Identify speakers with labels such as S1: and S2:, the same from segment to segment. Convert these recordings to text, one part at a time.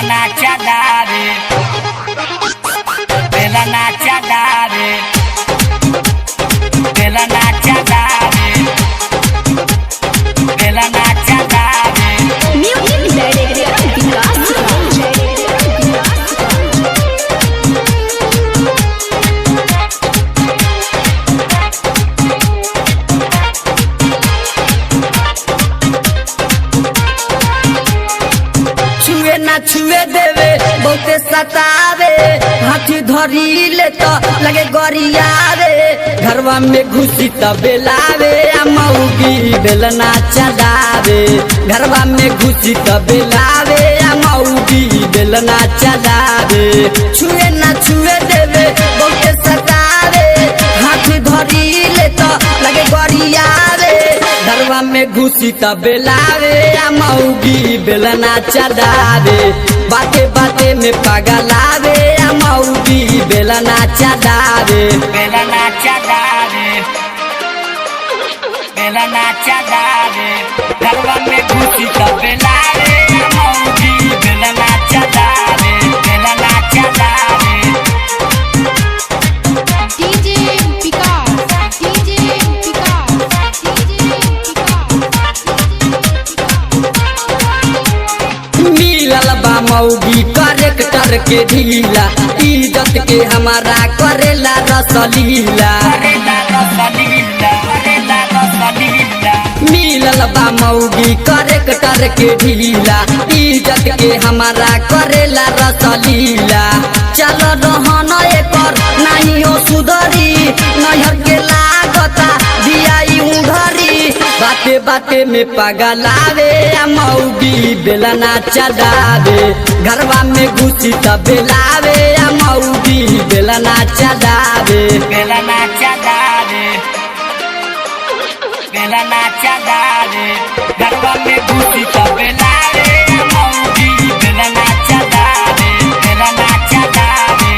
S1: nacha dare, bella nacha dare, bella nacha dare, bella nacha dare.
S2: Music director
S3: छुए ना छुए देवे बहुते सतावे, हाथी धरी ले तो लगे गरियावे, घरवा में घुसी तो बेलावे, मऊगी बेलना चलावे, घरवा में घुसी तो बेलावे, मऊगी बेलना चलावे। छुए ना छुए देवे बहुते सतावे, हाथी धरी ले तो लगे गरियावे, घरवा में घुसी तो बेलावे, मऊगी बेलना चलावे, बाते बाते में पगलावे, मऊगी बेलना चलावे।
S1: Bella nacha dare, bella nacha dare, घरवा में घुसी तो Belave, मऊगी bella nacha dare, bella nacha dare.
S2: DJ Vikas DJ Vikas
S3: मिलल बा मऊगी करेक्टर के ढीला, इज्जत के हमारा करेला रसलीला।
S1: Arela rosalila, arela rosalila.
S3: मिलल बा मऊगी करेक्टर के ढीला, इज्जत के हमारा करेला रसलीला। चल रहन एकर नहीं हो सुधरी, नहर के लागता दियाई उधरी, बाते बाते में पगलावे, मऊगी बेलना चलावे, घरवा में घुसी तो बेलावे, मऊगी बेलना चलावे।
S1: Bella nacha dare, bella nacha dare, घरवा में घुसी तो Belave, मऊगी bella nacha dare, bella nacha dare.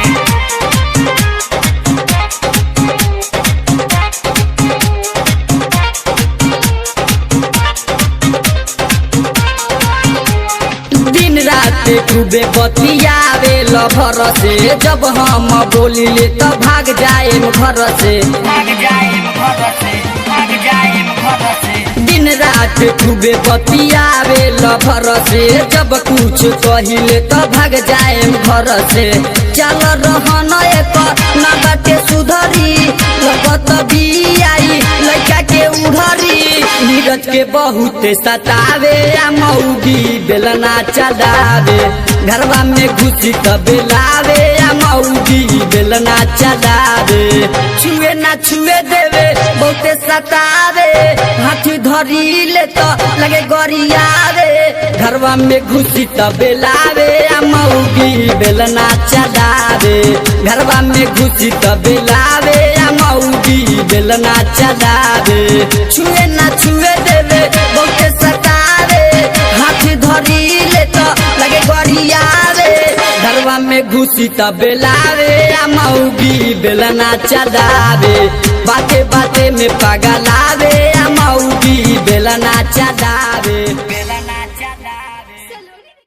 S3: दिन रात खूबे बतियावे लभर से, जब हम बोलिले तो भाग जाए घर से।
S1: भाग जाइम घर से, भाग जाइम घर से.
S3: दिन रात खूबे बतियावे लभर से, जब कुछ कहिले तो भाग जाए घर से। चल रहन एकर ना बाटे सुधरी, लगत बियाई लड़का के उधरी, नीरज के बहुत सतावे, मऊगी बेलना चलावे, घरवा में घुसी तो बेलावे, मऊगी बेलना चलावे। छुए ना छुए देवे बहुते सतावे, हाथी धरी ले तो लगे गरियावे, घरवा में घुसी तो बेलावे, मऊगी बेलना चलावे, घरवा में घुसी तो बेलावे, मऊगी बेलना चलावे। छुए ना छुए देवे बहुते सतावे, हाथी धरी ले तो लगे गरियावे, घरवा में घुसी तो बेलावे, मऊगी बेलना चलावे, बाते बाते में पगलावे, मऊगी बेलना चलावे।